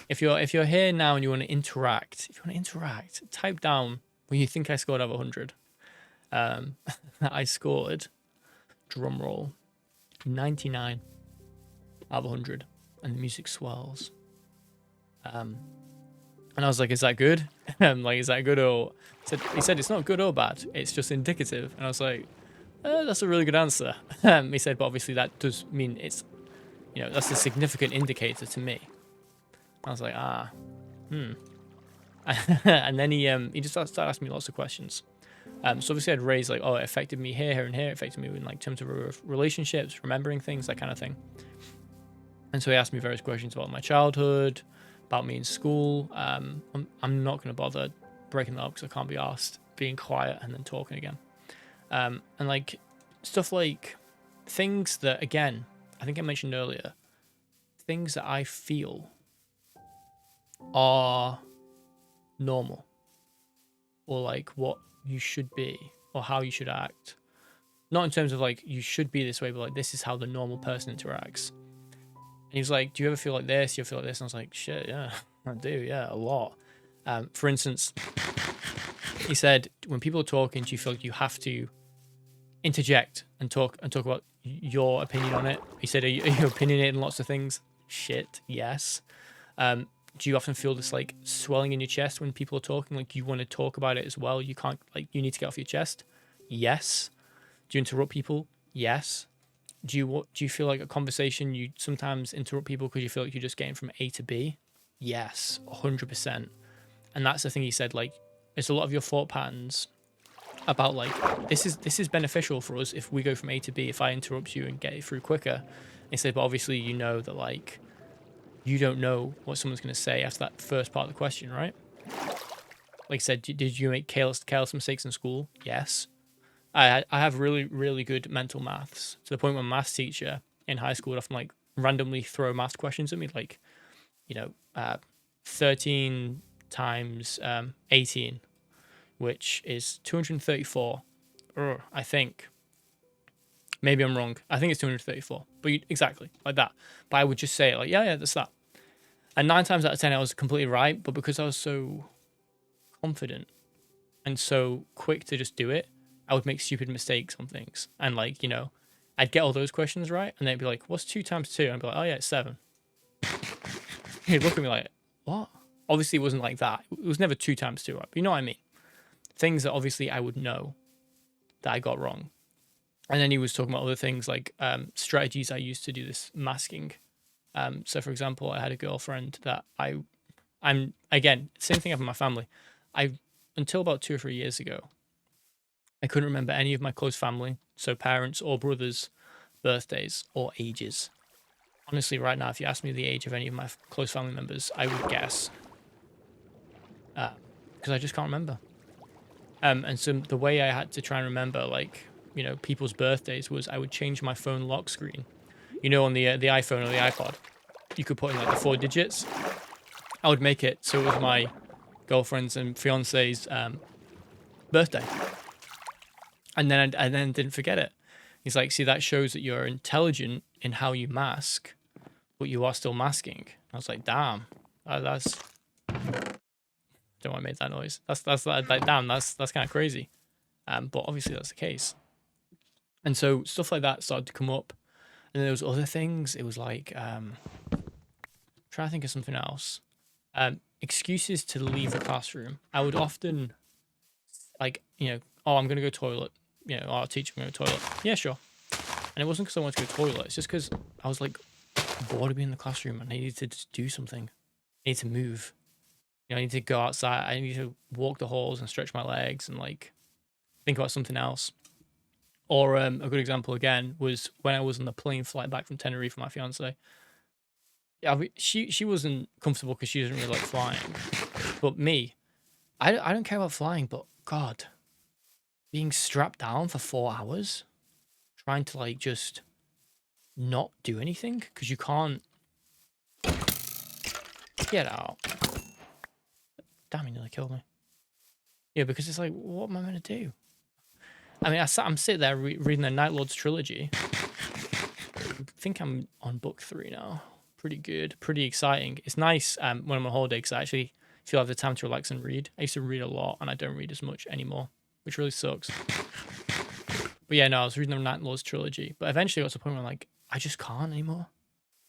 If you're here now and you want to interact, type down what you think I scored out of 100. I scored, drum roll, 99 out of 100, and the music swells. And I was like, is that good? Like, is that good or... He said, it's not good or bad. It's just indicative. And I was like, that's a really good answer. He said, but obviously that does mean it's, you know, that's a significant indicator to me. I was like, And then he just started asking me lots of questions. So obviously I'd raised like, oh, it affected me here, here, and here. It affected me in like terms of relationships, remembering things, that kind of thing. And so he asked me various questions about my childhood, about me in school. I'm not going to bother breaking that up because I can't be asked being quiet and then talking again. And like stuff like things that, again, I think I mentioned earlier, things that I feel are normal, or like what you should be or how you should act. Not in terms of like you should be this way, but like this is how the normal person interacts. And he was like, do you ever feel like this? Do you ever feel like this? And I was like, shit, yeah, I do, yeah, a lot. For instance, he said, when people are talking, do you feel like you have to interject and talk about your opinion on it? He said, are you opinionated in lots of things? Shit, yes. Do you often feel this like swelling in your chest when people are talking? Like you want to talk about it as well. You can't, like, you need to get off your chest. Yes. Do you interrupt people? Yes. Do you feel like a conversation, you sometimes interrupt people because you feel like you're just getting from A to B? yes, 100%. And that's the thing he said, like, it's a lot of your thought patterns about like, this is beneficial for us if we go from A to B, if I interrupt you and get it through quicker. He said, but obviously you know that like, you don't know what someone's going to say after that first part of the question, right? Like I said, did you make careless mistakes in school? Yes. I have really, really good mental maths, to the point where my maths teacher in high school would often like randomly throw math questions at me, like, 13 times 18, which is 234. I think. Maybe I'm wrong. I think it's 234. But exactly, like that. But I would just say it like, yeah, that's that. And 9 times out of 10, I was completely right. But because I was so confident and so quick to just do it, I would make stupid mistakes on things. And like, I'd get all those questions right. And they'd be like, what's 2 times 2? And I'd be like, oh yeah, it's 7. He'd look at me like, what? Obviously, it wasn't like that. It was never 2 times 2, right? But you know what I mean? Things that obviously I would know that I got wrong. And then he was talking about other things like strategies I used to do this masking. So, for example, I had a girlfriend that I'm again, same thing happened in my family. Until about 2 or 3 years ago, I couldn't remember any of my close family, so parents or brothers' birthdays or ages. Honestly, right now, if you ask me the age of any of my close family members, I would guess. Because I just can't remember. And so the way I had to try and remember, like, people's birthdays was I would change my phone lock screen. On the iPhone or the iPod, you could put in like the 4 digits. I would make it so it was my girlfriend's and fiance's birthday. And then I didn't forget it. He's like, see, that shows that you're intelligent in how you mask, but you are still masking. I was like, damn, that's. Don't want to make that noise. That's like, damn, that's kind of crazy. But obviously that's the case. And so stuff like that started to come up. And then there was other things. It was like, trying to think of something else. Excuses to leave the classroom. I would often, like, oh, I'm going to go toilet. Our teacher, I'm going to go toilet. Yeah, sure. And it wasn't because I wanted to go toilet. It's just because I was like bored of being in the classroom and I needed to just do something. I need to move. I need to go outside. I need to walk the halls and stretch my legs and like think about something else. Or a good example again was when I was on the plane flight back from Tenerife with my fiance. Yeah, she wasn't comfortable because she doesn't really like flying. But me, I don't care about flying. But God, being strapped down for 4 hours, trying to like just not do anything because you can't get out. Damn, he nearly killed me. Yeah, because it's like, what am I meant to do? I mean, I'm sitting there reading the Night Lord's trilogy. I think I'm on book 3 now. Pretty good, pretty exciting. It's nice when I'm on holiday because I actually feel I have the time to relax and read. I used to read a lot and I don't read as much anymore, which really sucks. But yeah, no, I was reading the Night Lord's trilogy. But eventually I got to the point where I'm like, I just can't anymore.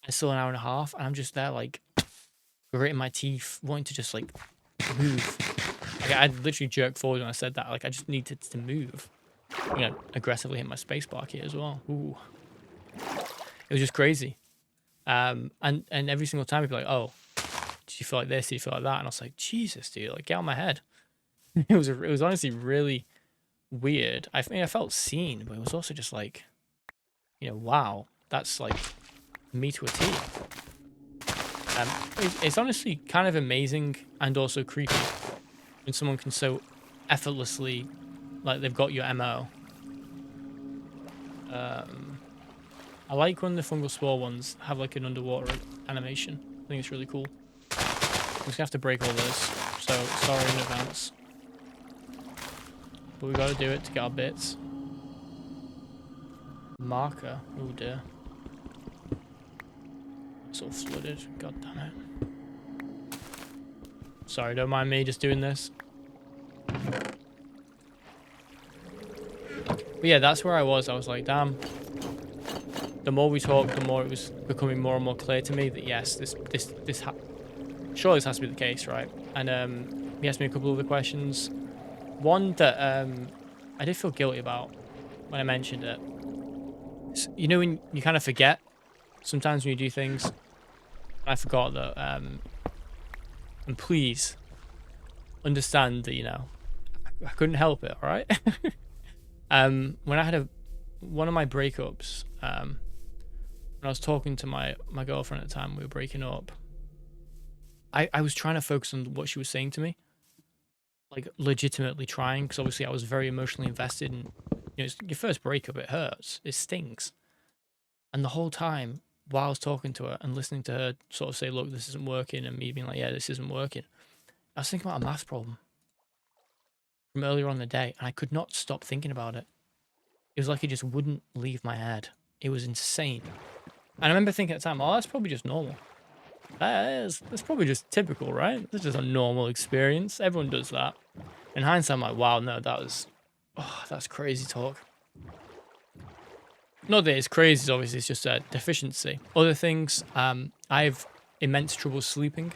It's still an hour and a half and I'm just there like gritting my teeth, wanting to just like move. Like I literally jerked forward when I said that. Like I just needed to move. Aggressively hit my space bar key as well. Ooh. It was just crazy. And every single time he'd be like, oh, did you feel like this? Did you feel like that? And I was like, Jesus, dude, like get out of my head. It was honestly really weird. I mean, I felt seen, but it was also just like, wow, that's like me to a T. It's honestly kind of amazing and also creepy when someone can so effortlessly, like they've got your MO. I like when the fungal spore ones have like an underwater animation. I think it's really cool. I'm just gonna have to break all this, so sorry in advance. But we gotta do it to get our bits. Marker, oh dear. It's all flooded, god damn it. Sorry, don't mind me just doing this. But yeah, that's where I was like, damn. The more we talked, the more it was becoming more and more clear to me that yes, surely this has to be the case, right? And he asked me a couple of other questions. One that I did feel guilty about when I mentioned it. When you kind of forget sometimes when you do things. I forgot that And please understand that, you know, I couldn't help it, all right? When I had one of my breakups, when I was talking to my girlfriend at the time, we were breaking up, I was trying to focus on what she was saying to me, like legitimately trying, because obviously I was very emotionally invested in, you know, it's your first breakup, it hurts, it stings. And the whole time while I was talking to her and listening to her sort of say, look, this isn't working, and me being like, yeah, this isn't working, I was thinking about a math problem from earlier on in the day, and I could not stop thinking about it. It was like it just wouldn't leave my head. It was insane. And I remember thinking at the time, oh, that's probably just normal. That's probably just typical, right? That's just a normal experience. Everyone does that. In hindsight, I'm like, wow, no, that's crazy talk. Not that it's crazy, obviously, it's just a deficiency. Other things, I have immense trouble sleeping.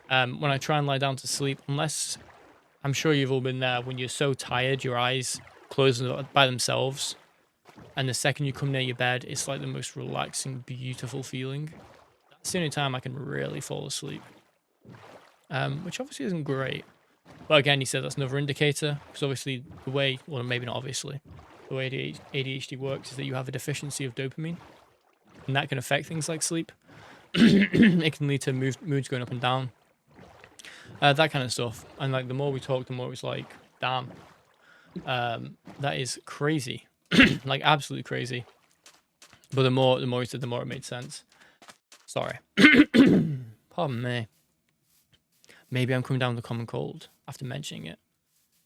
When I try and lie down to sleep, unless, I'm sure you've all been there, when you're so tired, your eyes close by themselves, and the second you come near your bed, it's like the most relaxing, beautiful feeling. That's the only time I can really fall asleep, which obviously isn't great. But again, he said that's another indicator, because obviously the way, well, maybe not obviously, the way ADHD works is that you have a deficiency of dopamine, and that can affect things like sleep. It can lead to moods going up and down, that kind of stuff. And like the more we talked, the more it was like, damn, that is crazy, like absolutely crazy. But the more he said, the more it made sense. Sorry. Pardon me. Maybe I'm coming down with a common cold after mentioning it.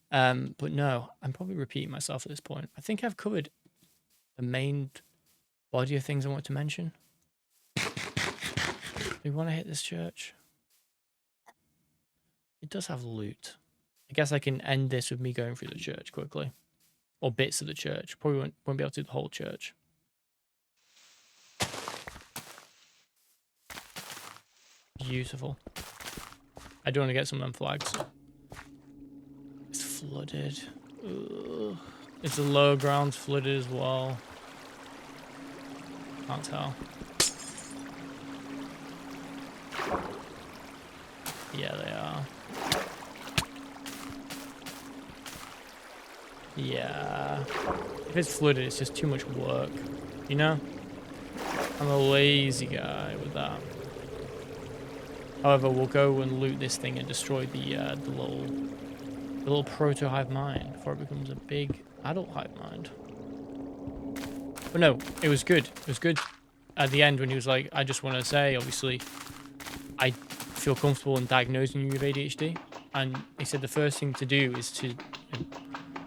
But no, I'm probably repeating myself at this point. I think I've covered the main body of things I want to mention. Do we want to hit this church? It does have loot. I guess I can end this with me going through the church quickly. Or bits of the church. Probably won't be able to do the whole church. Beautiful. I do want to get some of them flags. It's flooded. Ugh. It's the lower ground's flooded as well. Can't tell. Yeah, they are. Yeah. If it's flooded, it's just too much work. You know? I'm a lazy guy with that. However, we'll go and loot this thing and destroy the little proto hive mind before it becomes a big adult hive mind. But no, it was good. It was good at the end when he was like, I just want to say, obviously, I feel comfortable in diagnosing you with ADHD. And he said the first thing to do is to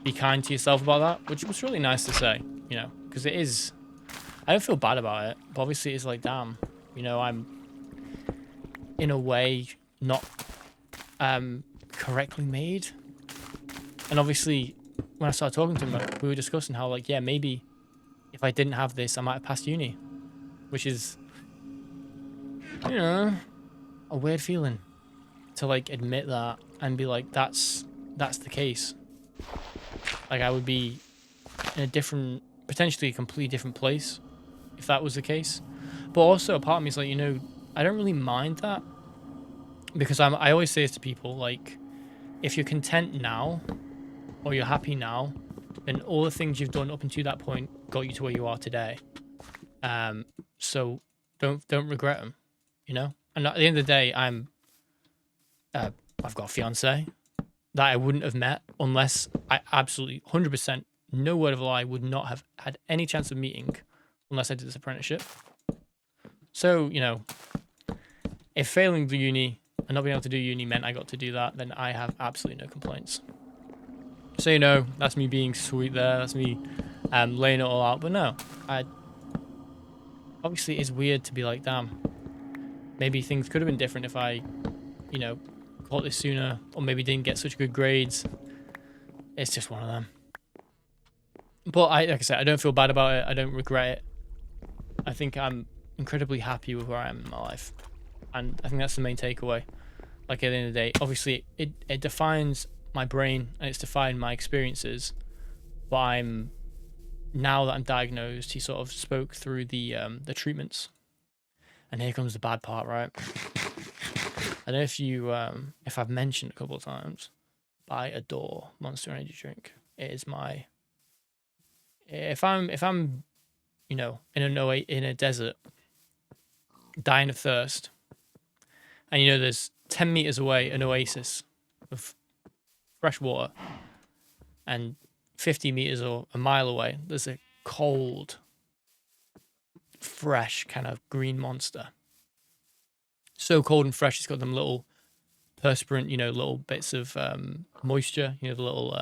be kind to yourself about that, which was really nice to say, you know, because it is, I don't feel bad about it, but obviously it's like, damn, you know, I'm in a way not correctly made. And obviously when I started talking to him, we were discussing how, like, yeah, maybe if I didn't have this, I might have passed uni, which is, you know, a weird feeling to like admit that and be like, that's the case. Like, I would be in a different, potentially a completely different place if that was the case. But also a part of me is like, you know, I don't really mind that, because I always say this to people, like, if you're content now or you're happy now, then all the things you've done up until that point got you to where you are today. So don't regret them, you know. And at the end of the day, I've got a fiance that I wouldn't have met unless I absolutely 100%, no word of a lie, would not have had any chance of meeting unless I did this apprenticeship. So, you know, if failing the uni and not being able to do uni meant I got to do that, then I have absolutely no complaints. So, you know, that's me being sweet there. That's me laying it all out. But no, obviously it's weird to be like, damn, maybe things could have been different if I, you know, caught this sooner, or maybe didn't get such good grades. It's just one of them. But like I said, I don't feel bad about it. I don't regret it. I think I'm incredibly happy with where I am in my life. And I think that's the main takeaway. Like, at the end of the day, obviously it defines my brain and it's defined my experiences. But now that I'm diagnosed, he sort of spoke through the treatments. And here comes the bad part, right? I don't know if you if I've mentioned a couple of times, but I adore Monster Energy drink. It is my if I'm you know in a desert dying of thirst, and you know there's 10 meters away an oasis of fresh water, and 50 meters or a mile away there's a cold, fresh kind of green monster. So cold and fresh, it's got them little perspirant, little bits of moisture, the little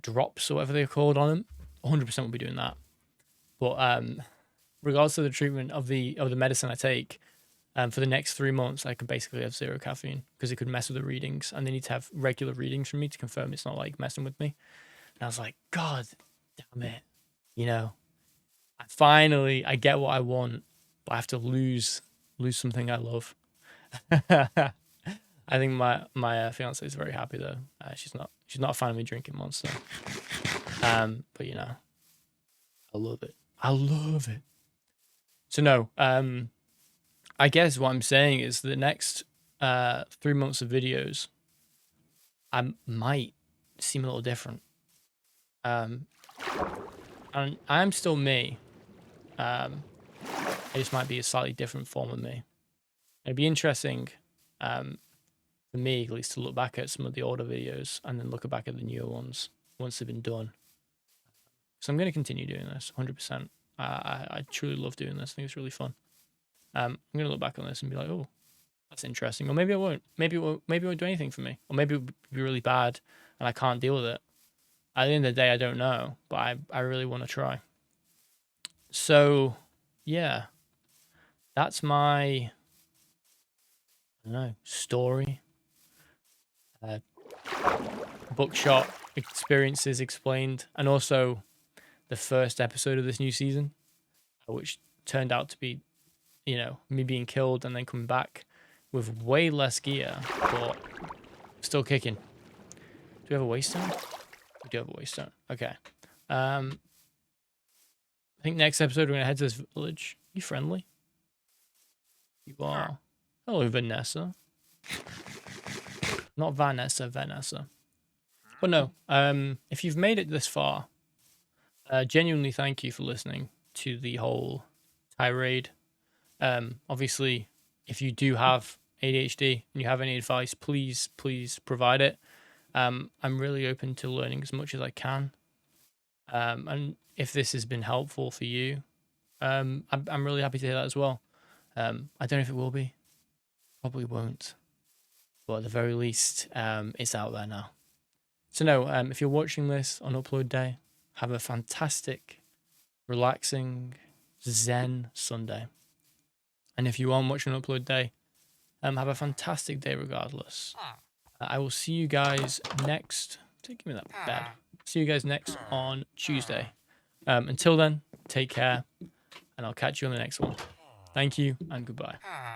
drops or whatever they're called on them. 100% will be doing that. But regardless of the treatment of the medicine I take, for the next 3 months, I can basically have zero caffeine because it could mess with the readings, and they need to have regular readings from me to confirm it's not like messing with me. And I was like, God damn it, I get what I want, but I have to lose something I love. I think my fiance is very happy though. She's not a fan of me drinking Monster. But I love it. I love it. So no, I guess what I'm saying is the next 3 months of videos, I might seem a little different. And I'm still me. It just might be a slightly different form of me. It'd be interesting, for me at least, to look back at some of the older videos and then look back at the newer ones once they've been done. So I'm going to continue doing this 100%. I truly love doing this. I think it's really fun. I'm going to look back on this and be like, oh, that's interesting. Or maybe I won't. Maybe it won't do anything for me. Or maybe it would be really bad and I can't deal with it. At the end of the day, I don't know. But I really want to try. So, yeah. That's my, story. Bookshop experiences explained. And also the first episode of this new season, which turned out to be, me being killed and then coming back with way less gear, but still kicking. Do we have a waystone? We do have a waystone. Okay. I think next episode we're going to head to this village. You friendly? You are. Hello, Vanessa. Not Vanessa. But no, if you've made it this far, genuinely thank you for listening to the whole tirade. Obviously, if you do have ADHD and you have any advice, please provide it. I'm really open to learning as much as I can. And if this has been helpful for you, I'm really happy to hear that as well. I don't know if it will be. Probably won't. But at the very least, it's out there now. So no, if you're watching this on upload day, have a fantastic, relaxing, zen Sunday. And if you aren't watching upload day, have a fantastic day regardless. I will see you guys next. Give me that bed. See you guys next on Tuesday. Until then, take care, and I'll catch you on the next one. Thank you, and goodbye.